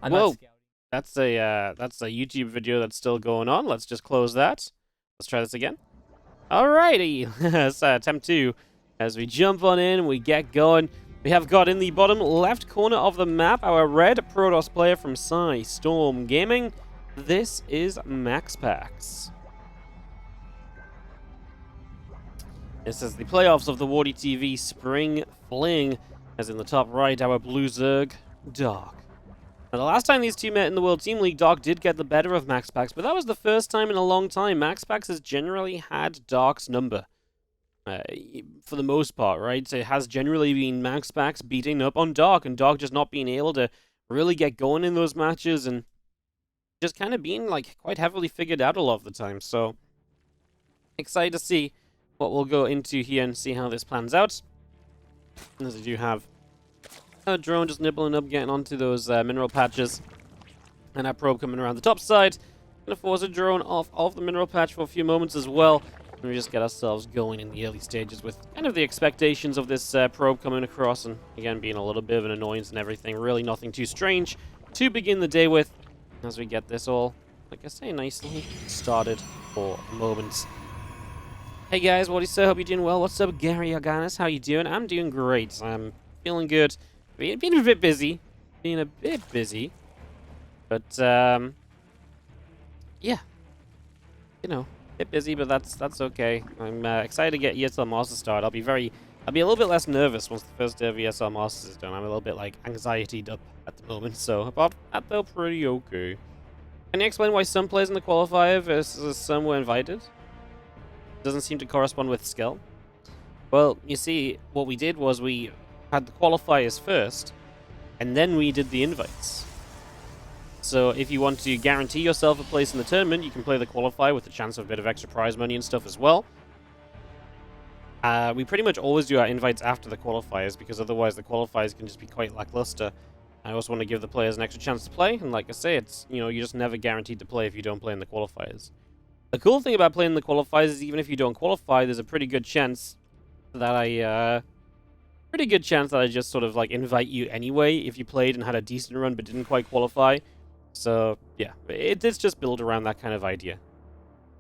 I'm not Whoa, scouting. that's a YouTube video that's still going on. Let's just close that. Let's try this again. Alrighty, let's attempt 2. As we jump on in, we get going. We have got in the bottom left corner of the map our red Protoss player from Storm Gaming. This is MaxPax. This is the playoffs of the WardiTV Spring Fling, as in the top right, our blue Zerg, Dark. Now, the last time these two met in the World Team League, Dark did get the better of MaxPax, but that was the first time in a long time MaxPax has generally had Dark's number. For the most part, right? It has generally been MaxPax beating up on Dark, and Dark just not being able to really get going in those matches, and just kind of being, like, quite heavily figured out a lot of the time. So, excited to see what we'll go into here and see how this plans out. As I do have a drone just nibbling up, getting onto those mineral patches. And our probe coming around the top side. Gonna force a drone off of the mineral patch for a few moments as well. And we just get ourselves going in the early stages with kind of the expectations of this probe coming across. And again, being a little bit of an annoyance and everything. Really nothing too strange to begin the day with. As we get this all, like I say, nicely started for a moment. Hey guys, what do you say? Hope you're doing well. What's up, Gary Organis? How you doing? I'm doing great. I'm feeling good. Being a bit busy. But, yeah. You know, a bit busy, but that's okay. I'm excited to get ESL Masters started. I'll be a little bit less nervous once the first day of ESL Masters is done. I'm a little bit, like, anxietied up at the moment, so apart from that, they're pretty okay. Can you explain why some players in the qualifier versus some were invited? Doesn't seem to correspond with skill. Well, you see, what we did was we had the qualifiers first, and then we did the invites. So if you want to guarantee yourself a place in the tournament, you can play the qualifier with the chance of a bit of extra prize money and stuff as well. We pretty much always do our invites after the qualifiers, because otherwise the qualifiers can just be quite lackluster. I also want to give the players an extra chance to play, and like I say, it's, you know, you're just never guaranteed to play if you don't play in the qualifiers. The cool thing about playing the qualifiers is even if you don't qualify, there's a pretty good chance that I just sort of like invite you anyway if you played and had a decent run but didn't quite qualify. So yeah, it's just built around that kind of idea.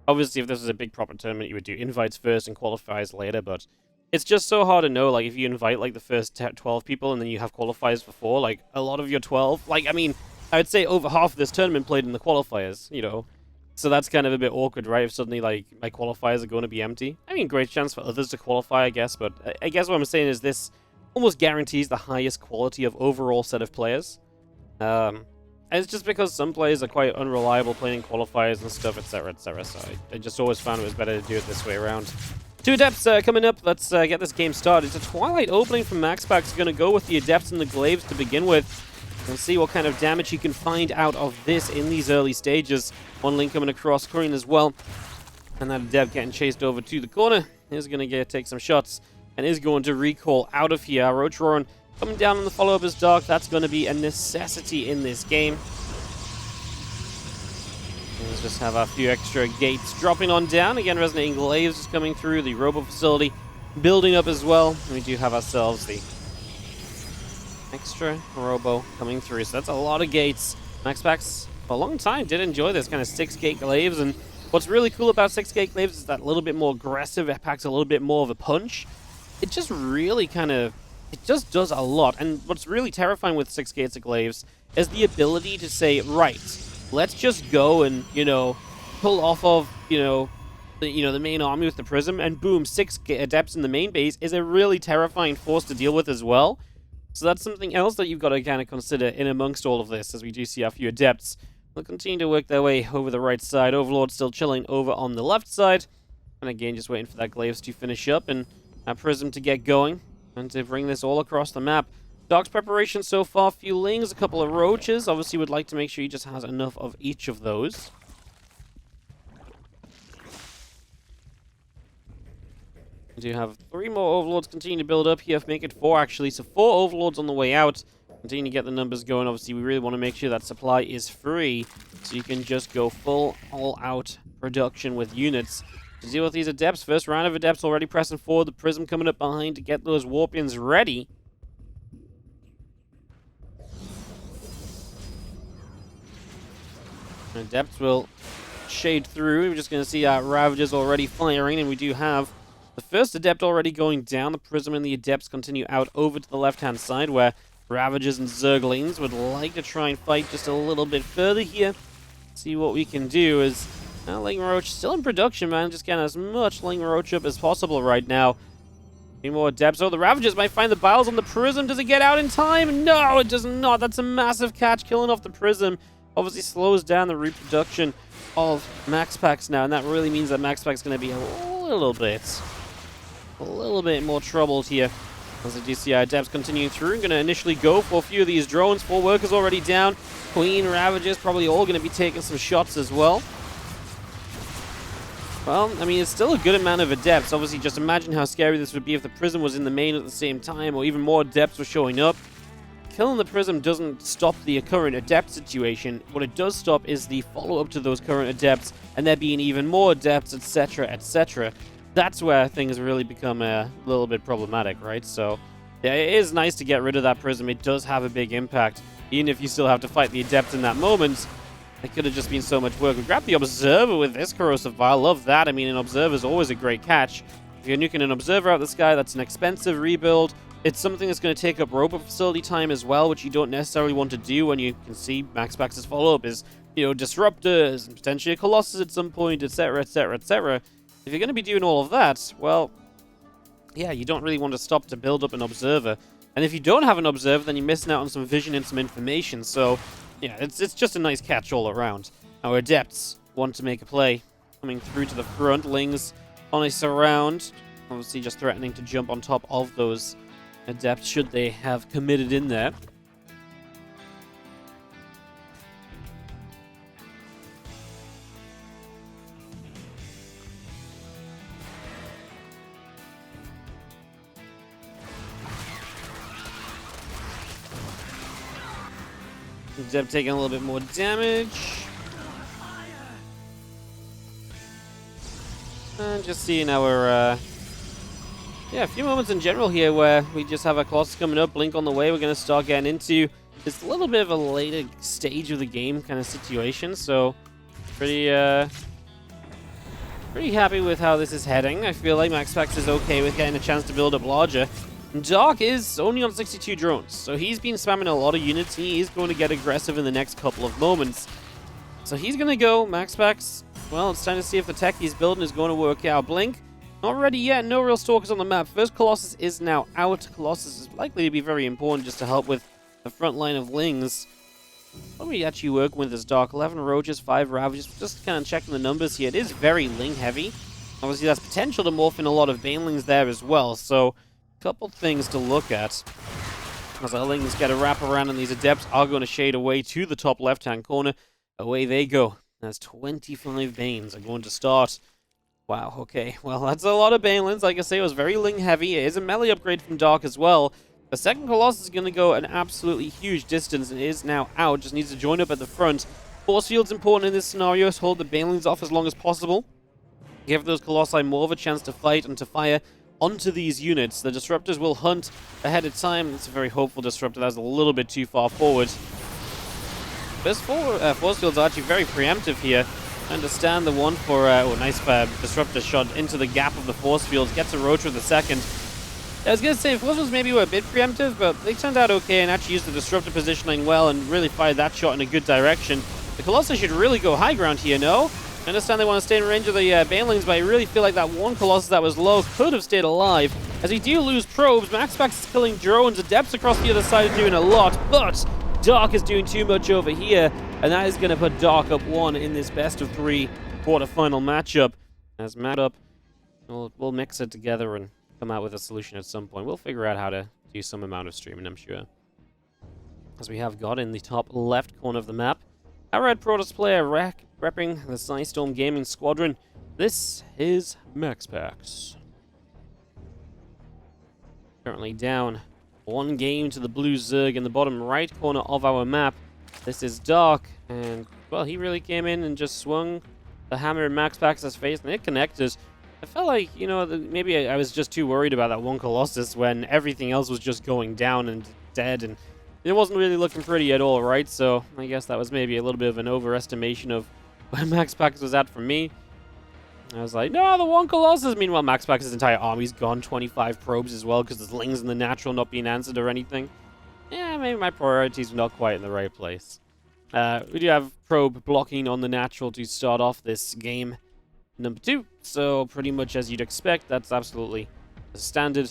Obviously, if this was a big proper tournament, you would do invites first and qualifiers later, but it's just so hard to know, like, if you invite like the first 12 people and then you have qualifiers for 4, like a lot of your 12, like, I mean, I would say over half of this tournament played in the qualifiers, you know. So that's kind of a bit awkward, right? If suddenly, like, my qualifiers are going to be empty. I mean, great chance for others to qualify, I guess. But I guess what I'm saying is this almost guarantees the highest quality of overall set of players. And it's just because some players are quite unreliable playing qualifiers and stuff, etc., etc. So I just always found it was better to do it this way around. 2 Adepts coming up. Let's get this game started. It's a Twilight opening from MaxPax. Going to go with the Adepts and the Glaives to begin with. And see what kind of damage he can find out of this in these early stages. One link coming across screen as well. And that Adept getting chased over to the corner. Is going to take some shots. And is going to recall out of here. Roach Roaring coming down on the follow-up as Dark. That's going to be a necessity in this game. Let's just have a few extra gates dropping on down. Again, Resonating Glaives is coming through. The Robo Facility building up as well. And we do have ourselves the extra Robo coming through, so that's a lot of gates. MaxPax, for a long time, did enjoy this kind of 6-gate Glaives, and what's really cool about 6-gate Glaives is that a little bit more aggressive, it packs a little bit more of a punch. It just really it just does a lot, and what's really terrifying with 6 gates of Glaives is the ability to say, right, let's just go and, you know, pull off of, the main army with the Prism, and boom, 6 Adepts in the main base is a really terrifying force to deal with as well. So that's something else that you've got to kind of consider in amongst all of this, as we do see a few Adepts. They'll continue to work their way over the right side. Overlord still chilling over on the left side. And again, just waiting for that Glaives to finish up and Prism to get going and to bring this all across the map. Dark's preparation so far, few Lings, a couple of Roaches. Obviously would like to make sure he just has enough of each of those. We do have 3 more Overlords continue to build up here, make it 4 actually, so 4 Overlords on the way out. Continue to get the numbers going. Obviously, we really want to make sure that supply is free, so you can just go full, all-out production with units to deal with these Adepts. First round of Adepts already pressing forward, the Prism coming up behind to get those Warpians ready. Adepts will shade through. We're just going to see our Ravagers already firing, and we do have the first Adept already going down. The Prism and the Adepts continue out over to the left-hand side, where Ravagers and Zerglings would like to try and fight just a little bit further here. See what we can do is... Ling Roach still in production, man. Just getting as much Ling Roach up as possible right now. Any more Adepts. Oh, the Ravagers might find the Biles on the Prism. Does it get out in time? No, it does not. That's a massive catch, killing off the Prism. Obviously slows down the reproduction of MaxPax now, and that really means that MaxPax is going to be a little bit more troubled here. As the DCI Adepts continuing through, I'm going to initially go for a few of these drones. 4 workers already down. Queen, Ravagers, probably all going to be taking some shots as well. Well, I mean, it's still a good amount of Adepts. Obviously, just imagine how scary this would be if the Prism was in the main at the same time, or even more Adepts were showing up. Killing the Prism doesn't stop the current Adept situation. What it does stop is the follow-up to those current Adepts, and there being even more Adepts, etc., etc. That's where things really become a little bit problematic, right? So, yeah, it is nice to get rid of that Prism. It does have a big impact. Even if you still have to fight the Adept in that moment, it could have just been so much work. We grab the Observer with this Corrosive Vial. Love that. I mean, an Observer is always a great catch. If you're nuking an Observer out of the sky, that's an expensive rebuild. It's something that's going to take up robot facility time as well, which you don't necessarily want to do when you can see MaxPax's follow-up is, you know, Disruptors and potentially a Colossus at some point, etc., etc., etc. If you're going to be doing all of that, well, yeah, you don't really want to stop to build up an Observer. And if you don't have an Observer, then you're missing out on some vision and some information. So, yeah, it's just a nice catch all around. Our Adepts want to make a play. Coming through to the front, Lings on a surround. Obviously just threatening to jump on top of those Adepts should they have committed in there. Adept taking a little bit more damage. And just seeing our yeah, a few moments in general here where we just have our Colossus coming up, Blink on the way. We're going to start getting into this little bit of a later stage of the game kind of situation. So, pretty happy with how this is heading. I feel like MaxPax is okay with getting a chance to build up larger. Dark is only on 62 drones, so he's been spamming a lot of units. He is going to get aggressive in the next couple of moments. So he's going to go. MaxPax, well, it's time to see if the tech he's building is going to work out. Blink. Not ready yet, no real stalkers on the map. First Colossus is now out. Colossus is likely to be very important just to help with the front line of Lings. What are we actually working with this Dark? 11 Roaches, 5 Ravagers. Just kind of checking the numbers here. It is very Ling heavy. Obviously, that's potential to morph in a lot of Banelings there as well. So, a couple things to look at. As our Lings get a wrap around and these Adepts are going to shade away to the top left-hand corner. Away they go. That's 25 Banes are going to start. Wow, okay. Well, that's a lot of Banelings. Like I say, it was very Ling heavy. It is a melee upgrade from Dark as well. The second Colossus is going to go an absolutely huge distance and is now out. Just needs to join up at the front. Force field's important in this scenario. So hold the Banelings off as long as possible. Give those Colossi more of a chance to fight and to fire onto these units. The Disruptors will hunt ahead of time. It's a very hopeful Disruptor. That's a little bit too far forward. This Force field's actually very preemptive here. I understand the one for, nice Disruptor shot into the gap of the Force fields. Gets a Roach with the second. I was going to say, Force fields maybe were a bit preemptive, but they turned out okay and actually used the Disruptor positioning well and really fired that shot in a good direction. The Colossi should really go high ground here, no? I understand they want to stay in range of the Banelings, but I really feel like that one Colossus that was low could have stayed alive. As we do lose probes, MaxPax is killing drones, Adepts across the other side are doing a lot, but Dark is doing too much over here, and that is going to put Dark up 1 in this best-of-3 quarterfinal matchup. As matchup, we'll mix it together and come out with a solution at some point. We'll figure out how to do some amount of streaming, I'm sure. As we have got in the top left corner of the map, our Red Protoss player repping the Psystorm Gaming Squadron. This is MaxPax. Currently down 1 game to the blue Zerg in the bottom right corner of our map. This is Dark, and, well, he really came in and just swung the hammer in MaxPax's face, and it connected. I felt like, you know, maybe I was just too worried about that one Colossus when everything else was just going down and dead, and it wasn't really looking pretty at all, right? So I guess that was maybe a little bit of an overestimation of where MaxPax was at for me. I was like, no, the one Colossus. Meanwhile, MaxPax's entire army's gone. 25 probes as well, because there's Lings in the natural not being answered or anything. Yeah, maybe my priorities were not quite in the right place. We do have probe blocking on the natural to start off this game number 2. So pretty much as you'd expect, that's absolutely the standard.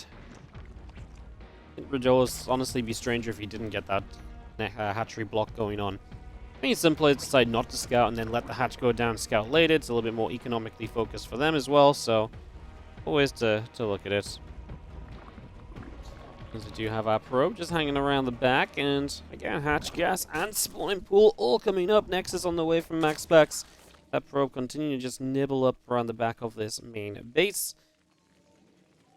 It would honestly be stranger if you didn't get that hatchery block going on. I mean, some players decide not to scout and then let the hatch go down and scout later. It's a little bit more economically focused for them as well, so always to look at it. Because we do have our probe just hanging around the back, and again, hatch gas and spawning pool all coming up. Nexus on the way from MaxPax. That probe continuing to just nibble up around the back of this main base.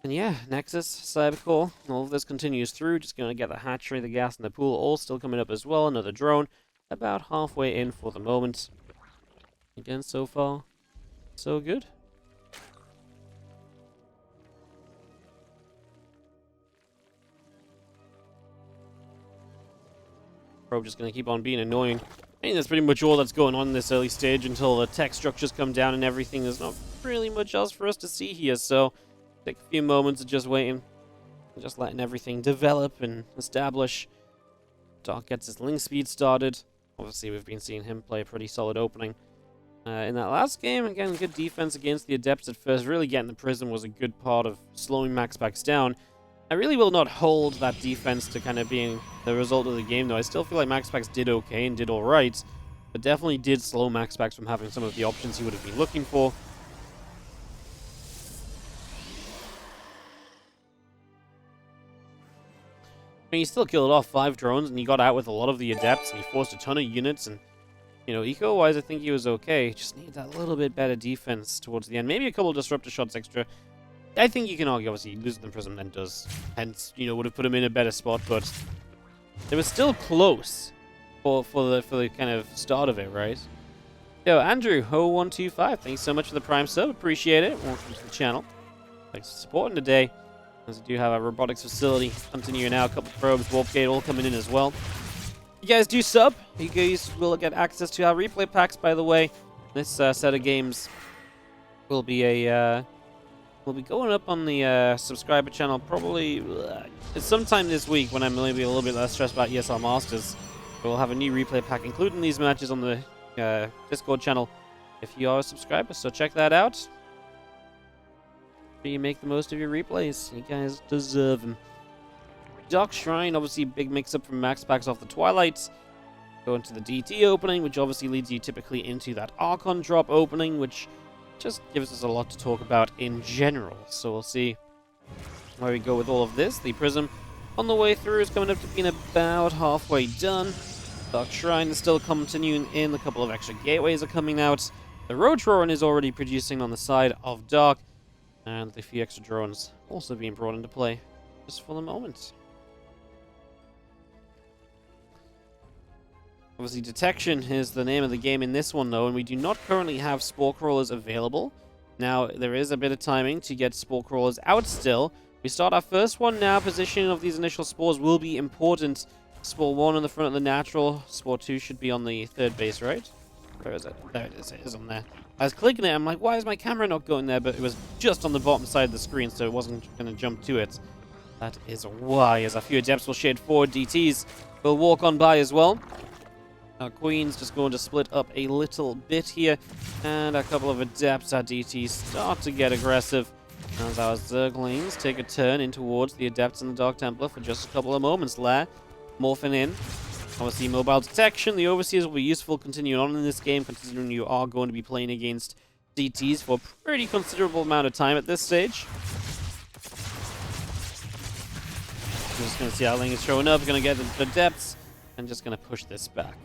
And yeah, Nexus, Cybercore, all of this continues through. Just going to get the hatchery, the gas, and the pool all still coming up as well. Another drone. About halfway in for the moment. Again, so far, so good. Probe just going to keep on being annoying. I think that's pretty much all that's going on in this early stage until the tech structures come down and everything. There's not really much else for us to see here, so take a few moments of just waiting. Just letting everything develop and establish. Dark gets his Ling speed started. Obviously, we've been seeing him play a pretty solid opening. In that last game, again, good defense against the Adepts at first. Really getting the Prism was a good part of slowing MaxPax down. I really will not hold that defense to kind of being the result of the game, though. I still feel like MaxPax did okay and did alright, but definitely did slow MaxPax from having some of the options he would have been looking for. I mean, he still killed off 5 drones, and he got out with a lot of the Adepts, and he forced a ton of units, and, you know, eco-wise, I think he was okay. Just needed that little bit better defense towards the end. Maybe a couple of Disruptor shots extra. I think you can argue, obviously, losing the Prism then does. Hence, you know, would have put him in a better spot, but it was still close for the kind of start of it, right? Yo, Andrew, 0125, thanks so much for the Prime sub. Appreciate it. Welcome to the channel. Thanks for supporting today. As we do have our robotics facility continuing now, a couple of probes, warp gate all coming in as well. You guys do sub. You guys will get access to our replay packs, by the way. This set of games will be will be going up on the subscriber channel probably sometime this week when I'm maybe a little bit less stressed about ESL Masters. We'll have a new replay pack, including these matches on the Discord channel if you are a subscriber, so check that out. You make the most of your replays. You guys deserve them. Dark Shrine, obviously big mix-up from MaxPax off the Twilight. Go into the DT opening, which obviously leads you typically into that Archon drop opening, which just gives us a lot to talk about in general. So we'll see where we go with all of this. The Prism on the way through is coming up to being about halfway done. Dark Shrine is still continuing in. A couple of extra gateways are coming out. The Rotoran is already producing on the side of Dark. And the few extra drones also being brought into play just for the moment. Obviously, detection is the name of the game in this one, though, and we do not currently have spore crawlers available. Now, there is a bit of timing to get spore crawlers out still. We start our first one now. Positioning of these initial spores will be important. Spore 1 on the front of the natural. Spore 2 should be on the 3rd base, right? Where is it? There it is. It is on there. I was clicking it. I'm like, why is my camera not going there? But it was just on the bottom side of the screen, so it wasn't going to jump to it. That is why. As a few Adepts will shade forward, DTs will walk on by as well. Our Queen's just going to split up a little bit here. And a couple of Adepts, our DTs, start to get aggressive. As our Zerglings take a turn in towards the Adepts and the Dark Templar for just a couple of moments. Lair morphing in. Obviously, mobile detection. The Overseers will be useful continuing on in this game, considering you are going to be playing against DTs for a pretty considerable amount of time at this stage. I'm just going to see how Ling is showing up. Going to get the Adepts and just going to push this back.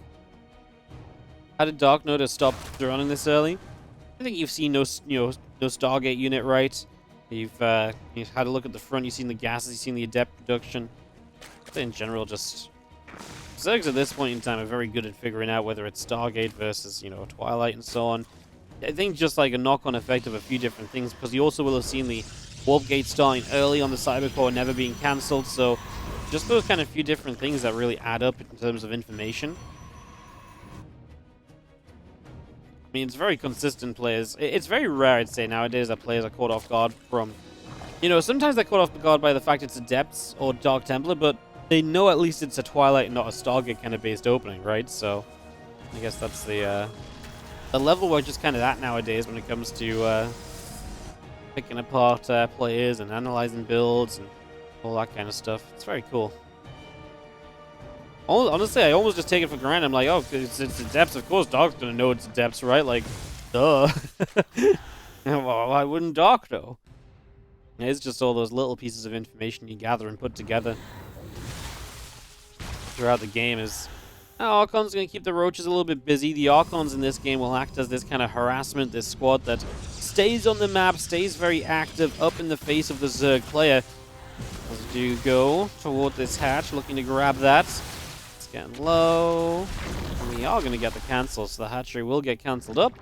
How did Dark know to stop running this early? I think you've seen no Stargate unit, right? You've had a look at the front. You've seen the gases. You've seen the Adept production. But in general, just Zergs at this point in time are very good at figuring out whether it's Stargate versus, Twilight and so on. I think just like a knock-on effect of a few different things, because you also will have seen the Warp Gate starting early on the Cybercore, never being cancelled, so just those kind of few different things that really add up in terms of information. I mean, it's very consistent players. It's very rare, I'd say, nowadays that players are caught off guard from... You know, sometimes they're caught off guard by the fact it's Adepts or Dark Templar, but they know at least it's a Twilight and not a Stargate kind of based opening, right? So, I guess that's the level we're just kind of at nowadays when it comes to picking apart players and analyzing builds and all that kind of stuff. It's very cool. Honestly, I almost just take it for granted. I'm like, oh, it's Adepts. Of course, Dark's gonna know it's Adepts, right? Like, duh. Well, why wouldn't Dark know? It's just all those little pieces of information you gather and put together throughout the game. Archon's going to keep the Roaches a little bit busy. The Archons in this game will act as this kind of harassment, this squad that stays on the map, stays very active, up in the face of the Zerg player. As you go toward this hatch, looking to grab that. It's getting low. And we are going to get the cancel, so the hatchery will get cancelled up.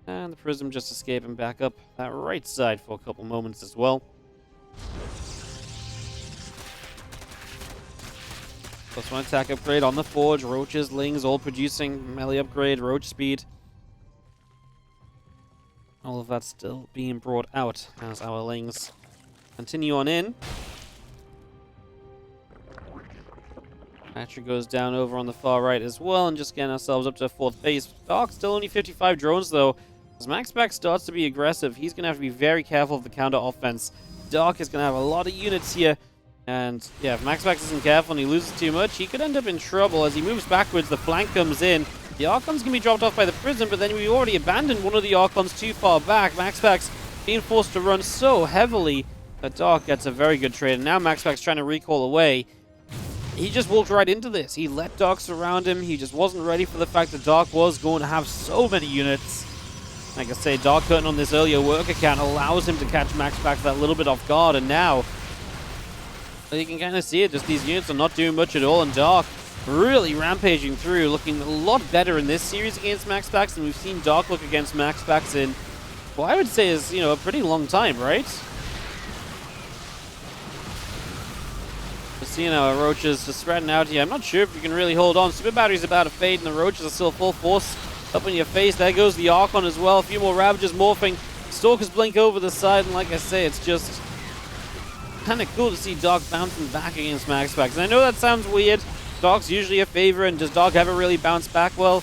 And the Prism just escaping back up that right side for a couple moments as well. Plus one attack upgrade on the Forge. Roaches, Lings, all producing melee upgrade, Roach speed. All of that still being brought out as our Lings continue on in. Hatchery goes down over on the far right as well, and just getting ourselves up to 4th base. Dark still only 55 drones though. As MaxPax starts to be aggressive, he's going to have to be very careful of the counter offense. Dark is going to have a lot of units here. And yeah, if MaxPax isn't careful and he loses too much, he could end up in trouble. As he moves backwards, the flank comes in. The Archon's going to be dropped off by the Prism, but then we already abandoned one of the Archons too far back. MaxPax being forced to run so heavily that Dark gets a very good trade. And now MaxPax trying to recall away. He just walked right into this. He let Dark surround him. He just wasn't ready for the fact that Dark was going to have so many units. Like I say, Dark Curtain on this earlier worker count allows him to catch MaxPax that little bit off guard, and now you can kind of see it. Just these units are not doing much at all, and Dark really rampaging through, looking a lot better in this series against MaxPax than we've seen Dark look against MaxPax in, well, I would say is, you know, a pretty long time, right? Just seeing our Roaches just spreading out here. I'm not sure if you can really hold on. Super Battery's about to fade, and the Roaches are still full force up in your face. There goes the Archon as well. A few more Ravagers morphing. Stalkers blink over the side, and like I say, it's just kind of cool to see Dark bouncing back against MaxPax. And I know that sounds weird. Dark's usually a favor, and does Dark ever really bounce back? Well,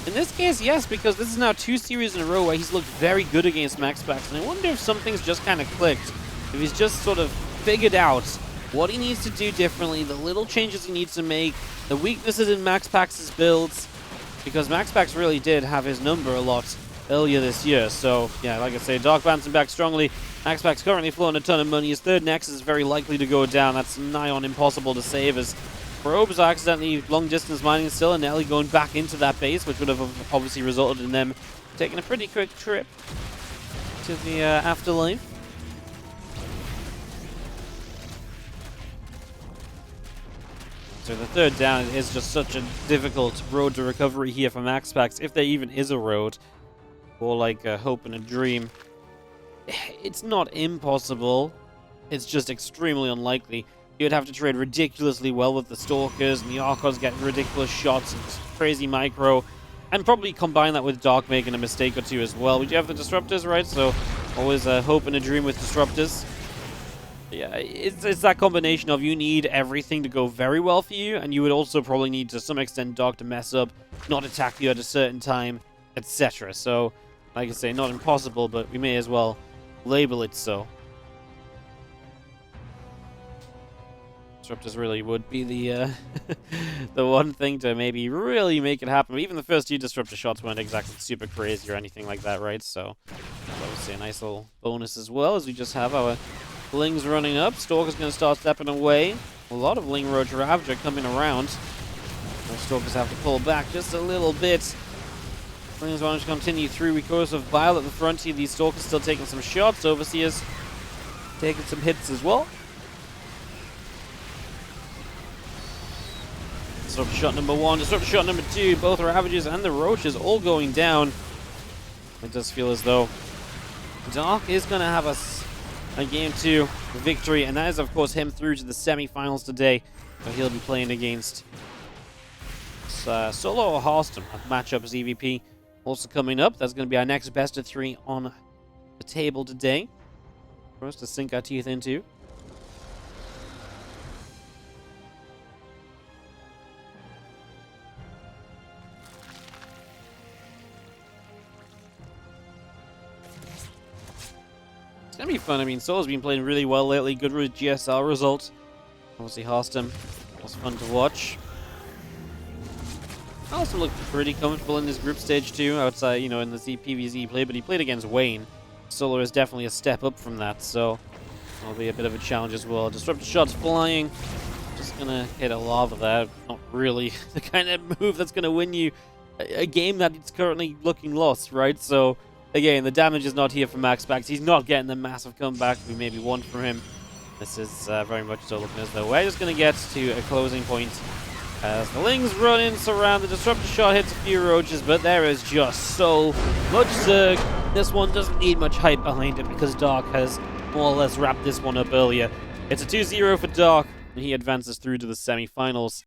in this case, yes, because this is now 2 series in a row where he's looked very good against MaxPax. And I wonder if something's just kind of clicked. If he's just sort of figured out what he needs to do differently, the little changes he needs to make, the weaknesses in MaxPax's builds. Because MaxPax really did have his number a lot earlier this year. So, yeah, like I say, Dark bouncing back strongly. MaxPax currently flowing a ton of money. His 3rd Nexus is very likely to go down. That's nigh on impossible to save, as Probes are accidentally long-distance mining still, and Nelly going back into that base, which would have obviously resulted in them taking a pretty quick trip to the afterlife. So the 3rd down is just such a difficult road to recovery here for MaxPax, if there even is a road, or like a hope and a dream. It's not impossible, it's just extremely unlikely. You would have to trade ridiculously well with the Stalkers, and the Archons get ridiculous shots and crazy micro, and probably combine that with Dark making a mistake or two as well. We do have the Disruptors, right? So always a hope and a dream with Disruptors. Yeah, it's that combination of you need everything to go very well for you, and you would also probably need to some extent Dark to mess up, not attack you at a certain time, etc. So, like I say, not impossible, but we may as well label it so. Disruptors really would be the the one thing to maybe really make it happen. Even the first 2 Disruptor shots weren't exactly super crazy or anything like that, right? So, obviously a nice little bonus as well, as we just have our Ling's running up. Stalker's going to start stepping away. A lot of Ling Roach Ravager coming around. The Stalkers have to pull back just a little bit. Ling's want to continue through because of Vile at the front here. These Stalkers still taking some shots. Overseers taking some hits as well. Disruptor shot number 1, Disruptor shot number 2. Both Ravagers and the Roaches all going down. It does feel as though Dark is going to have a a game 2 victory, and that is, of course, him through to the semi-finals today, where he'll be playing against Solo or Halston. Matchup ZvP also coming up. That's going to be our next best of 3 on the table today for us to sink our teeth into. It's going to be fun. I mean, Solo's been playing really well lately. Good GSL results. Obviously, Halston was fun to watch. Also looked pretty comfortable in this group stage too, outside, you know, in the PvZ play, but he played against Wayne. Solo is definitely a step up from that, so it'll be a bit of a challenge as well. Disruptive shots flying. Just gonna hit a lot of that. Not really the kind of move that's gonna win you a game that is currently looking lost, right? So, again, the damage is not here for MaxPax. He's not getting the massive comeback we maybe want from him. This is very much so looking as though we're just gonna get to a closing point. As the Lings run in, surround, the disruptive shot hits a few roaches, but there is just so much Zerg. This one doesn't need much hype behind it because Dark has more or less wrapped this one up earlier. It's a 2-0 for Dark, and he advances through to the semi-finals.